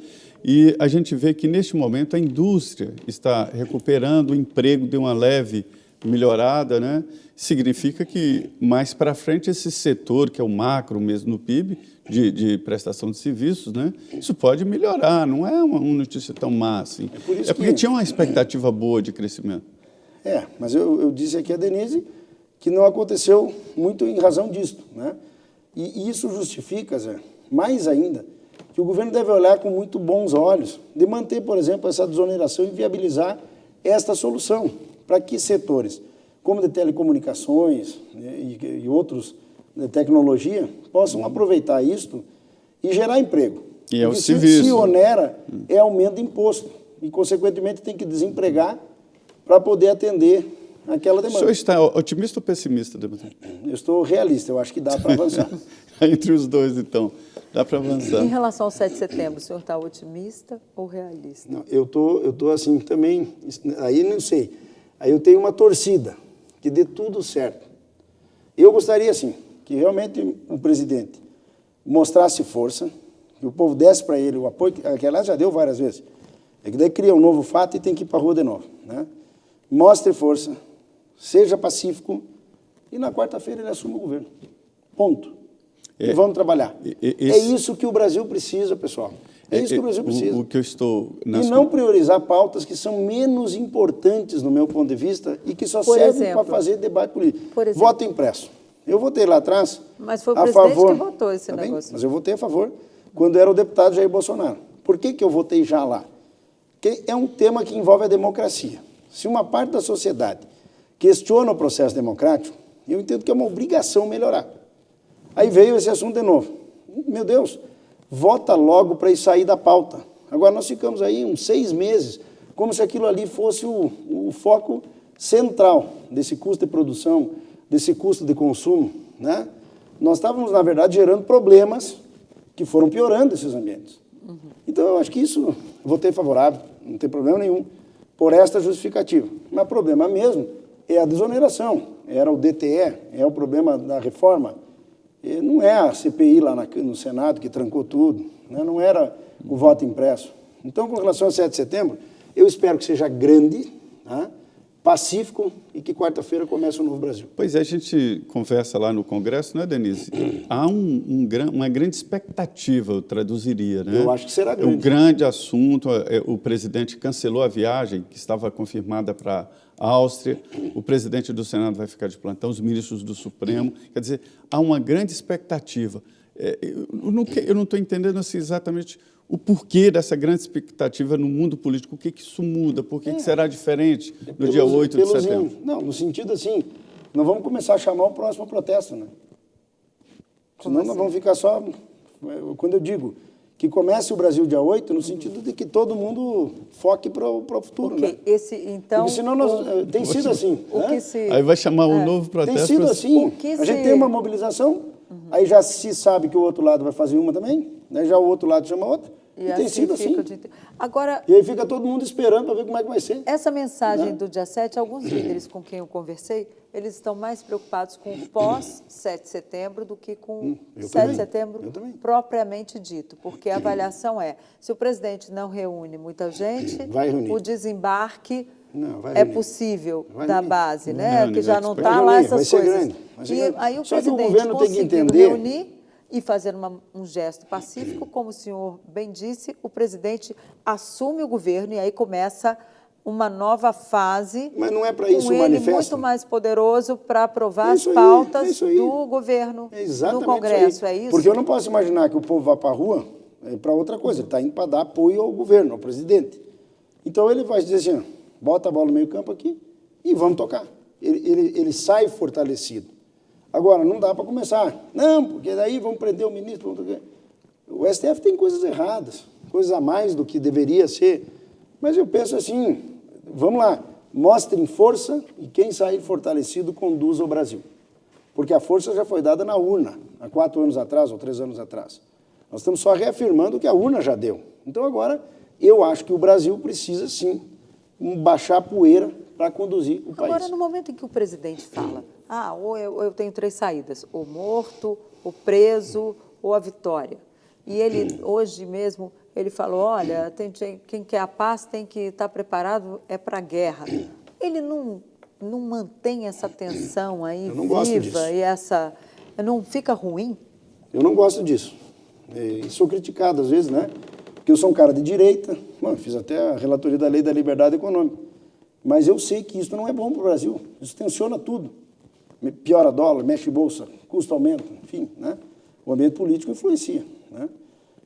E a gente vê que, neste momento, a indústria está recuperando, o emprego deu uma leve melhorada, né? Significa que, mais para frente, esse setor, que é o macro mesmo no PIB, de prestação de serviços, né? Isso pode melhorar, não é uma notícia tão má assim. É porque tinha uma expectativa boa de crescimento. Mas eu disse aqui a Denise que não aconteceu muito em razão disso, né? E isso justifica, Zé, mais ainda, que o governo deve olhar com muito bons olhos de manter, por exemplo, essa desoneração e viabilizar esta solução para que setores como de telecomunicações, né, e outros de tecnologia possam aproveitar isto e gerar emprego. E é o Porque serviço. se onera, é aumento de imposto e, consequentemente, tem que desempregar para poder atender aquela demanda. O senhor está otimista ou pessimista, deputado? Eu estou realista, eu acho que dá para avançar. Entre os dois, então, dá para avançar. Em relação ao 7 de setembro, o senhor está otimista ou realista? Não, eu tô assim também, aí não sei. Aí eu tenho uma torcida, que dê tudo certo. Eu gostaria, assim, que realmente o presidente mostrasse força, que o povo desse para ele o apoio, que aliás já deu várias vezes. É que daí cria um novo fato e tem que ir para a rua de novo, né? Mostre força, seja pacífico e na quarta-feira ele assume o governo. Ponto. E vamos trabalhar. É isso que o Brasil precisa, pessoal. É isso que o Brasil precisa. O que eu estou... E não priorizar pautas que são menos importantes, no meu ponto de vista, e que só servem para fazer debate político. Voto impresso. Eu votei lá atrás Mas foi o a presidente favor, que votou esse negócio. Mas eu votei a favor quando era o deputado Jair Bolsonaro. Por que eu votei já lá? Porque é um tema que envolve a democracia. Se uma parte da sociedade questiona o processo democrático, eu entendo que é uma obrigação melhorar. Aí veio esse assunto de novo. Meu Deus, vota logo para isso sair da pauta. Agora nós ficamos aí uns 6 meses, como se aquilo ali fosse o foco central desse custo de produção, desse custo de consumo, né? Nós estávamos, na verdade, gerando problemas que foram piorando esses ambientes. Então, eu acho que isso, votei favorável, não tem problema nenhum, por esta justificativa. Mas o problema mesmo é a desoneração, era o DTE, é o problema da reforma. E não é a CPI lá no Senado que trancou tudo, né? Não era o voto impresso. Então, com relação ao 7 de setembro, eu espero que seja grande, tá? Pacífico e que quarta-feira comece um novo Brasil. Pois é, a gente conversa lá no Congresso, não é, Denise? Há uma grande expectativa, eu traduziria, né? Eu acho que será grande. É um grande assunto, o presidente cancelou a viagem que estava confirmada para a Áustria, o presidente do Senado vai ficar de plantão, os ministros do Supremo, quer dizer, há uma grande expectativa. Eu não estou entendendo assim, exatamente o porquê dessa grande expectativa no mundo político, o que isso muda, por que será diferente no dia 8 de setembro? Não, no sentido assim, nós vamos começar a chamar o próximo protesto, né? Senão nós vamos ficar só, quando eu digo que comece o Brasil dia 8, no sentido de que todo mundo foque para o futuro, né? Então, porque senão tem sido assim. Aí vai chamar um novo protesto. Tem sido assim. A gente tem uma mobilização, Aí já se sabe que o outro lado vai fazer uma também, né? Já o outro lado chama outra. E tem assim sido assim. Agora, e aí fica todo mundo esperando para ver como é que vai ser. essa mensagem do dia 7, alguns líderes com quem eu conversei, eles estão mais preocupados com o pós-7 de setembro do que com 7 de setembro propriamente dito, porque a avaliação é, se o presidente não reúne muita gente, o desembarque é possível da base, né? Que já não está lá essas coisas. E aí o presidente conseguindo reunir e fazer um gesto pacífico, como o senhor bem disse, o presidente assume o governo e aí começa uma nova fase. Mas não é para isso o manifesto? Muito mais poderoso para aprovar as pautas do governo no Congresso, é isso? Porque eu não posso imaginar que o povo vá para a rua para outra coisa, ele está indo para dar apoio ao governo, ao presidente. Então ele vai dizer assim, bota a bola no meio campo aqui e vamos tocar. Ele sai fortalecido. Agora, não dá para começar. Não, porque daí vamos prender o ministro. O STF tem coisas erradas, coisas a mais do que deveria ser. Mas eu penso assim, vamos lá, mostrem força e quem sair fortalecido conduza o Brasil. Porque a força já foi dada na urna, há 4 anos atrás ou 3 anos atrás. Nós estamos só reafirmando o que a urna já deu. Então agora, eu acho que o Brasil precisa sim baixar a poeira para conduzir o país. Agora, no momento em que o presidente fala, ou eu tenho 3 saídas, o morto, o preso ou a vitória. E ele, hoje mesmo, ele falou, olha, quem quer a paz tem que estar preparado para a guerra. Ele não mantém essa tensão aí viva e essa... Não fica ruim? Eu não gosto disso. E sou criticado às vezes, né? Porque eu sou um cara de direita, fiz até a relatoria da Lei da Liberdade Econômica. Mas eu sei que isso não é bom para o Brasil. Isso tensiona tudo. Piora dólar, mexe bolsa, custo aumenta, enfim, né? O ambiente político influencia, né?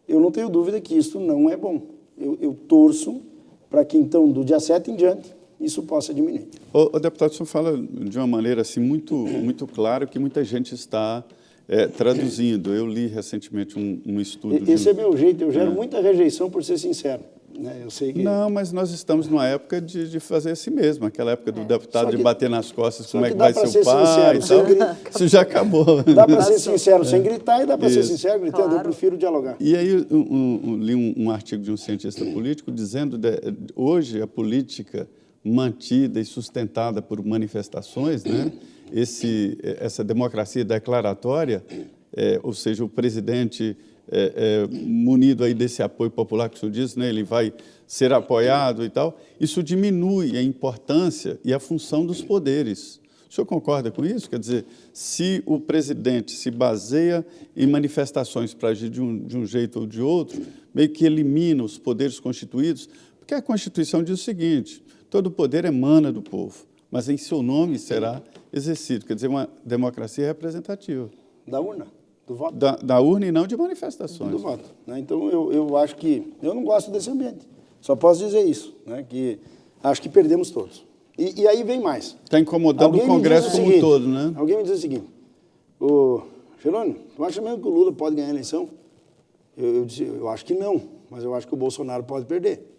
Eu não tenho dúvida que isso não é bom. Eu torço para que, então, do dia 7 em diante, isso possa diminuir. O deputado, o senhor fala de uma maneira assim, muito clara que muita gente está traduzindo. Eu li recentemente um estudo... Esse é meu jeito, eu gero muita rejeição por ser sincero. Eu sei que... Não, mas nós estamos numa época de fazer assim mesmo, aquela época do deputado de bater nas costas como é que vai ser o pai e tal. Isso já acabou. Dá para ser sincero sem gritar e dá para ser sincero gritando, claro. Eu prefiro dialogar. E aí li um artigo de um cientista político dizendo que hoje a política mantida e sustentada por manifestações, né? Essa democracia declaratória, ou seja, o presidente... munido aí desse apoio popular que o senhor disse, né, ele vai ser apoiado e tal, isso diminui a importância e a função dos poderes. O senhor concorda com isso? Quer dizer, se o presidente se baseia em manifestações para agir de um jeito ou de outro, meio que elimina os poderes constituídos, porque a Constituição diz o seguinte, todo poder emana do povo, mas em seu nome será exercido, quer dizer, uma democracia representativa. Da urna. Do voto. Da urna e não de manifestações. Do voto. Né? Então, eu acho que... Eu não gosto desse ambiente. Só posso dizer isso, né? Que acho que perdemos todos. E aí vem mais. Está incomodando o Congresso como um todo, né? Alguém me diz o seguinte, Jerônimo, tu acha mesmo que o Lula pode ganhar a eleição? Eu disse, eu acho que não, mas eu acho que o Bolsonaro pode perder.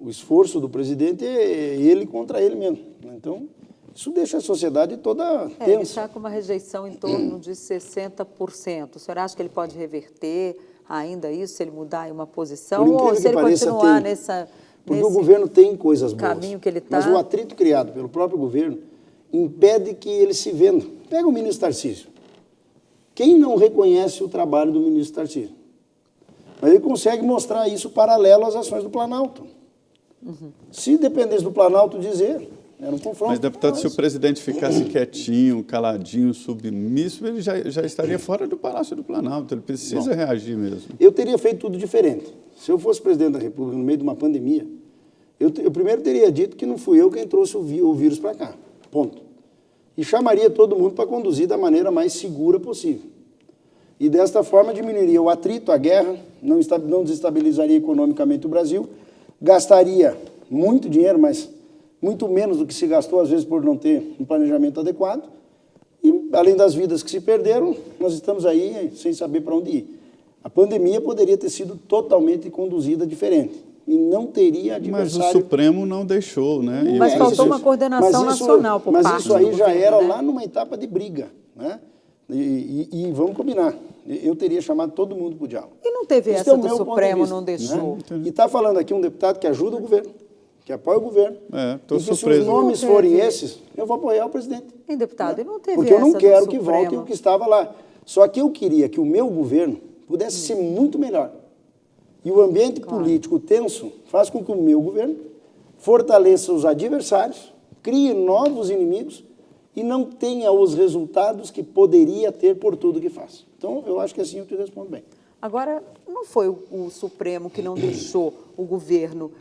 O esforço do presidente é ele contra ele mesmo. Então... Isso deixa a sociedade toda tensa. Ele está com uma rejeição em torno de 60%. O senhor acha que ele pode reverter ainda isso, se ele mudar uma posição? Ou se ele continuar nesse o governo tem coisas boas, caminho que ele está... Mas o atrito criado pelo próprio governo impede que ele se venda. Pega o ministro Tarcísio. Quem não reconhece o trabalho do ministro Tarcísio? Mas ele consegue mostrar isso paralelo às ações do Planalto. Se dependesse do Planalto dizer... Era um confronto. Mas, deputado, se o presidente ficasse quietinho, caladinho, submisso, ele já estaria fora do Palácio do Planalto. Ele precisa reagir mesmo. Eu teria feito tudo diferente. Se eu fosse presidente da República no meio de uma pandemia, eu primeiro teria dito que não fui eu quem trouxe o vírus para cá. Ponto. E chamaria todo mundo para conduzir da maneira mais segura possível. E desta forma diminuiria o atrito, a guerra, não desestabilizaria economicamente o Brasil, gastaria muito dinheiro, mas... muito menos do que se gastou, às vezes, por não ter um planejamento adequado. E, além das vidas que se perderam, nós estamos aí sem saber para onde ir. A pandemia poderia ter sido totalmente conduzida diferente. E não teria adversário... Mas o Supremo não deixou, né? Mas faltou uma coordenação nacional por parte do governo, Mas isso aí já era lá numa etapa de briga, né? E vamos combinar, eu teria chamado todo mundo para o diálogo. E não teve Isso essa é o do meu ponto de Supremo, vista, não deixou? né? E está falando aqui um deputado que ajuda o governo, que apoia o governo. Tô e que surpreso. se os nomes Não forem teve. esses, eu vou apoiar o presidente. Hein, deputado, e não teve Porque eu não essa do quero que Supremo? volte o que estava lá. Só que eu queria que o meu governo pudesse ser muito melhor. E o ambiente político tenso faz com que o meu governo fortaleça os adversários, crie novos inimigos e não tenha os resultados que poderia ter por tudo que faz. Então, eu acho que assim eu te respondo bem. Agora, não foi o Supremo que não deixou o governo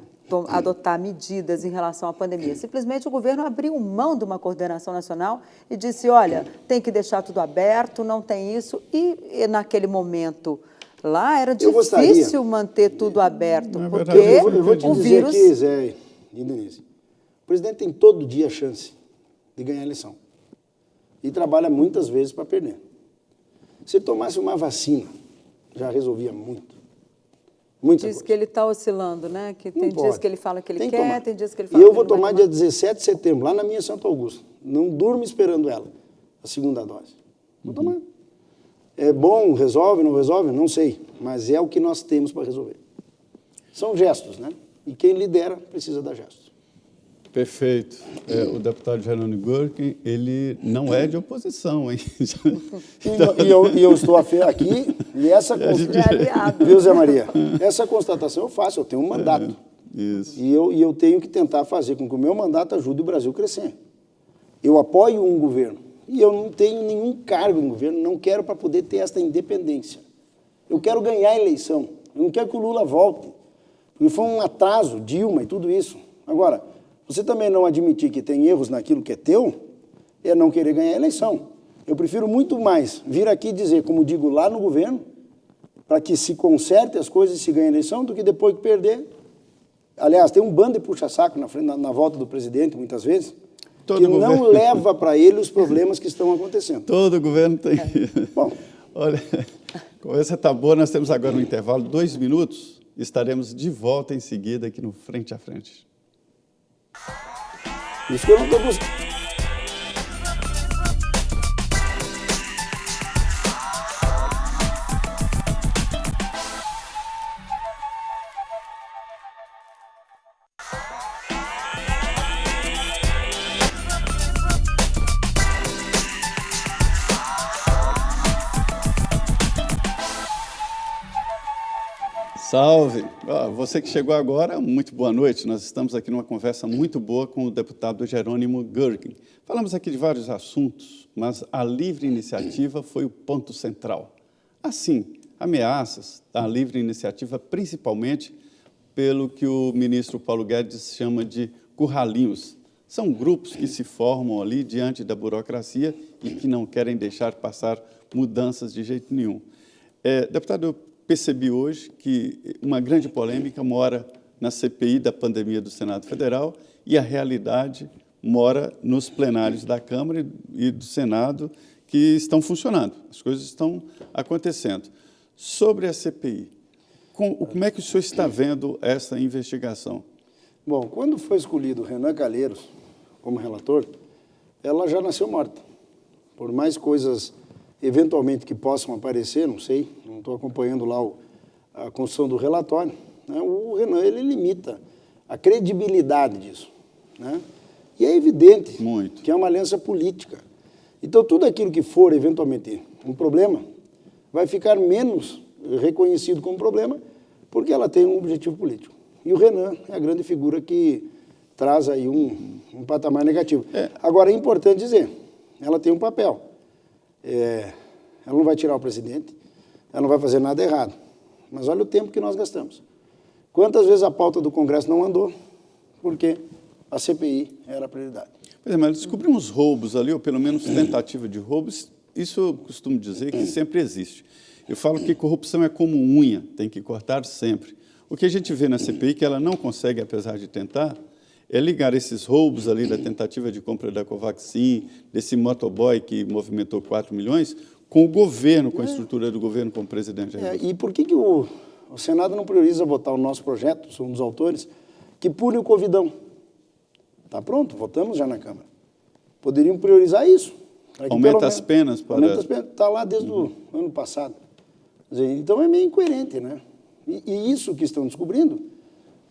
adotar medidas em relação à pandemia. Simplesmente o governo abriu mão de uma coordenação nacional e disse, olha, tem que deixar tudo aberto, não tem isso. E naquele momento lá era difícil manter tudo aberto, porque Eu vou te o dizer vírus... aqui, Zé e Denise, o presidente tem todo dia a chance de ganhar a eleição. E trabalha muitas vezes para perder. Se ele tomasse uma vacina, já resolvia muito. Muita Diz coisa. que ele está oscilando, né? Que tem dias que ele fala que ele Tem que quer, tomar. tem dias que ele E fala eu que vou ele não vai tomar dia 17 de setembro, lá na minha Santo Augusto. Não durmo esperando ela, a segunda dose. Vou tomar. É bom, resolve, não resolve? Não sei. Mas é o que nós temos para resolver. São gestos, né? E quem lidera precisa dar gestos. Perfeito. O deputado Jerônimo Gurkin, ele não é de oposição, hein? E eu estou aqui, e essa constatação... Viu, Zé Maria? Essa constatação eu faço, eu tenho um mandato. Isso. E eu tenho que tentar fazer com que o meu mandato ajude o Brasil a crescer. Eu apoio um governo, e eu não tenho nenhum cargo no governo, não quero para poder ter esta independência. Eu quero ganhar a eleição, eu não quero que o Lula volte, porque foi um atraso, Dilma e tudo isso. Agora, você também não admitir que tem erros naquilo que é teu, é não querer ganhar a eleição. Eu prefiro muito mais vir aqui dizer, como digo lá no governo, para que se conserte as coisas e se ganhe a eleição, do que depois que perder. Aliás, tem um bando de puxa-saco na volta do presidente, muitas vezes, que não leva para ele os problemas que estão acontecendo. Todo governo tem. Bom, olha, a conversa está boa, nós temos agora um intervalo, 2 minutos, estaremos de volta em seguida aqui no Frente a Frente. Isso que eu não estou conseguindo. Salve! Você que chegou agora, muito boa noite. Nós estamos aqui numa conversa muito boa com o deputado Jerônimo Gurkin. Falamos aqui de vários assuntos, mas a livre iniciativa foi o ponto central. Assim, ameaças à livre iniciativa, principalmente pelo que o ministro Paulo Guedes chama de curralinhos. São grupos que se formam ali diante da burocracia e que não querem deixar passar mudanças de jeito nenhum. Deputado, eu percebi hoje que uma grande polêmica mora na CPI da pandemia do Senado Federal e a realidade mora nos plenários da Câmara e do Senado que estão funcionando, as coisas estão acontecendo. Sobre a CPI, como é que o senhor está vendo essa investigação? Bom, quando foi escolhido o Renan Calheiros como relator, ela já nasceu morta. Por mais coisas eventualmente que possam aparecer, não sei, não estou acompanhando lá a construção do relatório, né? O Renan, ele limita a credibilidade disso, né? E é evidente que é uma aliança política. Então, tudo aquilo que for eventualmente um problema vai ficar menos reconhecido como problema porque ela tem um objetivo político. E o Renan é a grande figura que traz aí um patamar negativo. Agora, é importante dizer, ela tem um papel. Ela não vai tirar o presidente, ela não vai fazer nada errado. Mas olha o tempo que nós gastamos. Quantas vezes a pauta do Congresso não andou? Porque a CPI era a prioridade. Pois é, mas descobrimos roubos ali, ou pelo menos tentativa de roubos. Isso eu costumo dizer que sempre existe. Eu falo que corrupção é como unha, tem que cortar sempre. O que a gente vê na CPI, que ela não consegue, apesar de tentar, é ligar esses roubos ali da tentativa de compra da Covaxin, desse motoboy que movimentou 4 milhões, com o governo, com a estrutura do governo, com o presidente. E por que o Senado não prioriza votar o nosso projeto, sou um dos autores, que pune o Covidão? Está pronto, votamos já na Câmara. Poderiam priorizar isso. Aumenta as penas para... Aumenta as penas, está lá desde o ano passado. Quer dizer, então é meio incoerente, né? E isso que estão descobrindo,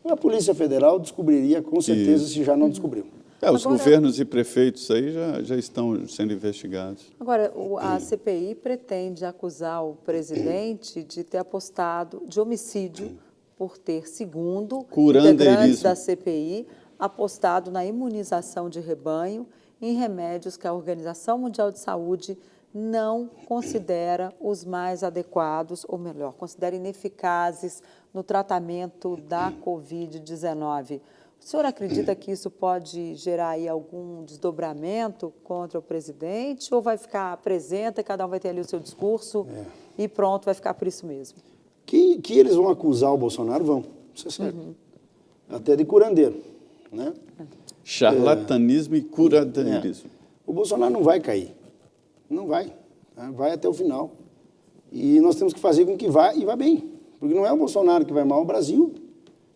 a Polícia Federal descobriria com certeza se já não descobriu. Os governos e prefeitos aí já estão sendo investigados. Agora, a CPI pretende acusar o presidente de ter apostado de homicídio por ter, segundo integrantes da CPI, apostado na imunização de rebanho em remédios que a Organização Mundial de Saúde não considera os mais adequados, ou melhor, considera ineficazes no tratamento da Covid-19. O senhor acredita que isso pode gerar aí algum desdobramento contra o presidente ou vai ficar apresenta, cada um vai ter ali o seu discurso e pronto, vai ficar por isso mesmo? Que eles vão acusar o Bolsonaro, vão, isso é certo. Até de curandeiro, né? Charlatanismo e curanderismo. O Bolsonaro não vai cair, não vai, tá? Vai até o final. E nós temos que fazer com que vá e vá bem, porque não é o Bolsonaro que vai mal, é o Brasil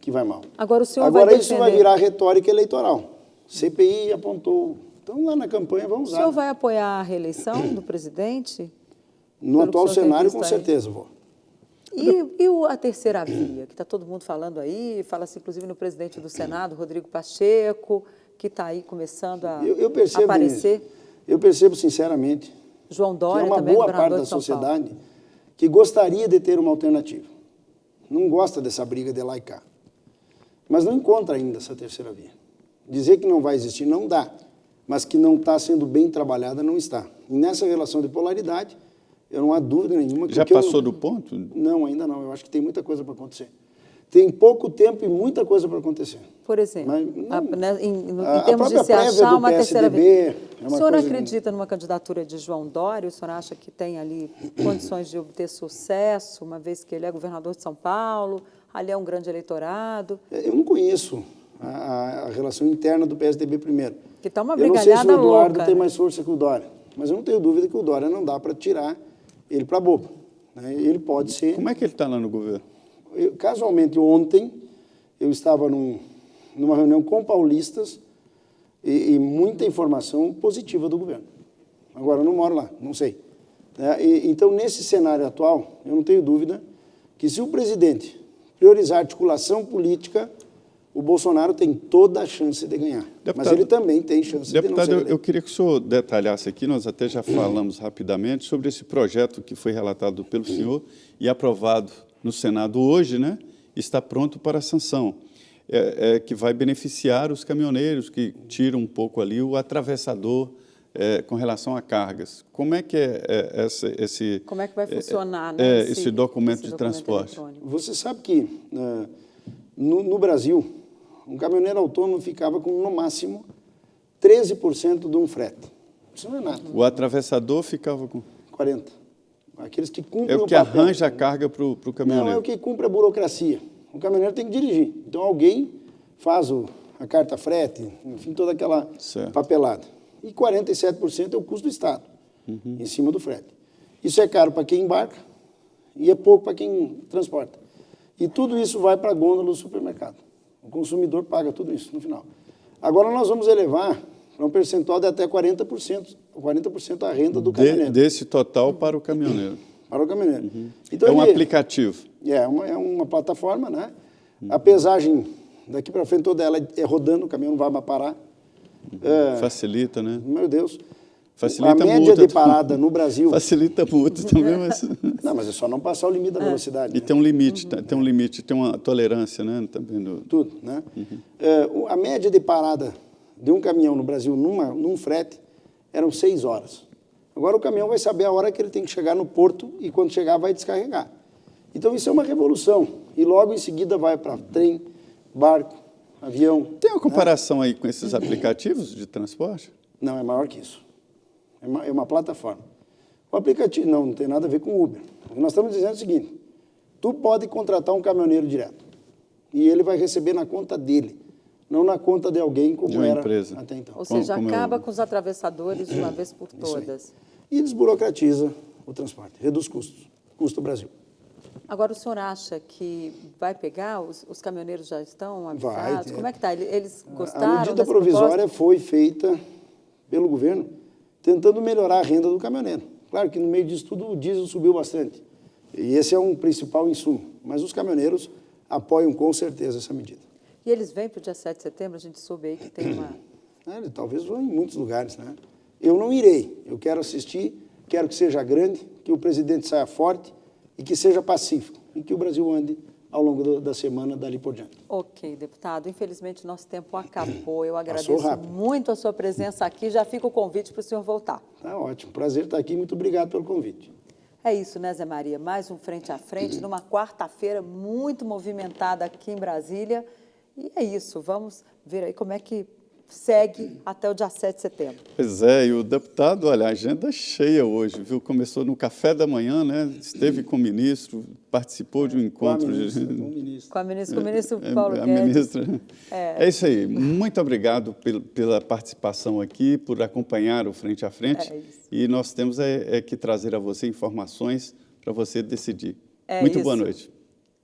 que vai mal. Agora o senhor Agora vai isso vai virar retórica eleitoral. CPI apontou, então lá na campanha vamos usar. O senhor vai apoiar a reeleição do presidente? No atual cenário, com certeza vou. E a terceira via, que está todo mundo falando aí, fala-se inclusive no presidente do Senado, Rodrigo Pacheco, que está aí começando a aparecer. Eu percebo sinceramente João Dória, que é uma também, boa parte da sociedade que gostaria de ter uma alternativa. Não gosta dessa briga de lá e cá. Mas não encontra ainda essa terceira via. Dizer que não vai existir não dá, mas que não está sendo bem trabalhada não está. E nessa relação de polaridade, eu não há dúvida nenhuma. Já passou do ponto? Não, ainda não. Eu acho que tem muita coisa para acontecer. Tem pouco tempo e muita coisa para acontecer. Por exemplo, mas, em termos de se achar uma terceira via. O senhor acredita numa candidatura de João Dória? O senhor acha que tem ali condições de obter sucesso, uma vez que ele é governador de São Paulo, ali é um grande eleitorado? Eu não conheço a relação interna do PSDB primeiro. Que está uma brigalhada louca. Eu não sei se o Eduardo tem mais força que o Dória, mas eu não tenho dúvida que o Dória não dá para tirar ele para bobo. Né? Ele pode ser... Como é que ele está lá no governo? Casualmente, ontem, eu estava numa reunião com paulistas e muita informação positiva do governo. Agora, eu não moro lá, não sei. Então, nesse cenário atual, eu não tenho dúvida que se o presidente priorizar a articulação política, o Bolsonaro tem toda a chance de ganhar. Deputado, mas ele também tem chance de não ser eleito. Deputado, eu queria que o senhor detalhasse aqui, nós até já falamos rapidamente, sobre esse projeto que foi relatado pelo senhor e aprovado no Senado hoje, né? Está pronto para a sanção, que vai beneficiar os caminhoneiros que tiram um pouco ali o atravessador com relação a cargas. Como é que esse... Como é que vai funcionar, né, esse documento de transporte? Você sabe que no Brasil, um caminhoneiro autônomo ficava com, no máximo, 13% de um frete. Isso não é nada. O atravessador ficava com... 40%. Aqueles que cumprem o papel. Arranja a carga para o caminhoneiro. Não, é o que cumpre a burocracia. O caminhoneiro tem que dirigir. Então, alguém faz a carta frete, enfim, toda aquela papelada. E 47% é o custo do Estado, em cima do frete. Isso é caro para quem embarca e é pouco para quem transporta. E tudo isso vai para a gôndola do supermercado. O consumidor paga tudo isso no final. Agora nós vamos elevar para um percentual de até 40% a renda do caminhoneiro. Desse total para o caminhoneiro. Para o caminhoneiro. Então, é um aplicativo. É uma plataforma, né? A pesagem daqui para frente toda ela é rodando, o caminhão não vai mais parar. Facilita, né? Meu Deus. Facilita a média de parada no Brasil... Facilita muito também, mas... Não, mas é só não passar o limite da velocidade. E tem um limite, tem uma tolerância, né? Também Tudo, né? A média de parada de um caminhão no Brasil num frete eram 6 horas. Agora o caminhão vai saber a hora que ele tem que chegar no porto e quando chegar vai descarregar. Então isso é uma revolução. E logo em seguida vai para trem, barco, avião. Tem uma comparação aí com esses aplicativos de transporte? Não, é maior que isso. É uma plataforma. O aplicativo não tem nada a ver com o Uber. Nós estamos dizendo o seguinte, tu pode contratar um caminhoneiro direto e ele vai receber na conta dele, não na conta de alguém como era empresa. Até então. Ou seja, acaba com os atravessadores de uma vez por todas. E desburocratiza o transporte, reduz custos, custo Brasil. Agora, o senhor acha que vai pegar? Os caminhoneiros já estão avisados? Vai. Como é que está? Eles gostaram? A medida provisória foi feita pelo governo tentando melhorar a renda do caminhoneiro. Claro que no meio disso tudo o diesel subiu bastante, e esse é um principal insumo, mas os caminhoneiros apoiam com certeza essa medida. E eles vêm para o dia 7 de setembro, a gente soube aí que tem uma... Talvez vão em muitos lugares, né? Eu não irei, eu quero assistir, quero que seja grande, que o presidente saia forte e que seja pacífico, e que o Brasil ande ao longo da semana dali por diante. Ok, deputado, infelizmente nosso tempo acabou, eu Passou agradeço rápido. muito a sua presença aqui, já fica o convite para o senhor voltar. Tá ótimo, prazer estar aqui, muito obrigado pelo convite. É isso, né, Zé Maria? Mais um Frente a Frente, numa quarta-feira muito movimentada aqui em Brasília. E é isso, vamos ver aí como é que segue até o dia 7 de setembro. Pois é, e o deputado, olha, a agenda é cheia hoje, viu? Começou no café da manhã, né? Esteve com o ministro, participou de um encontro. Com o ministro Paulo a Guedes. ministra. É isso aí. Muito obrigado pela participação aqui, por acompanhar o Frente a Frente. É isso. E nós temos que trazer a você informações para você decidir. É Muito isso. boa noite.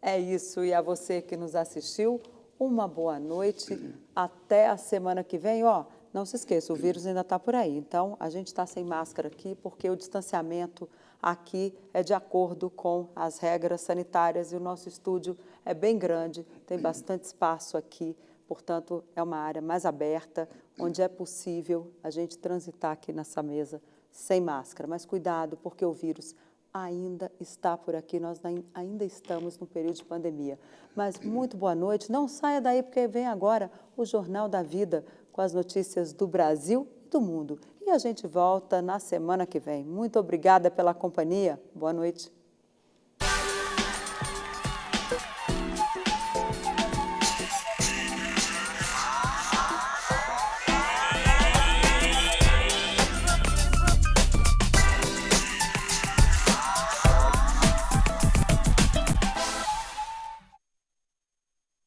É isso. E a você que nos assistiu, uma boa noite. Até a semana que vem. Ó, não se esqueça, o vírus ainda está por aí. Então, a gente está sem máscara aqui porque o distanciamento aqui é de acordo com as regras sanitárias e o nosso estúdio é bem grande, tem bastante espaço aqui. Portanto, é uma área mais aberta, onde é possível a gente transitar aqui nessa mesa sem máscara. Mas cuidado, porque o vírus ainda está por aqui, nós ainda estamos no período de pandemia. Mas muito boa noite, não saia daí porque vem agora o Jornal da Vida com as notícias do Brasil e do mundo. E a gente volta na semana que vem. Muito obrigada pela companhia, boa noite.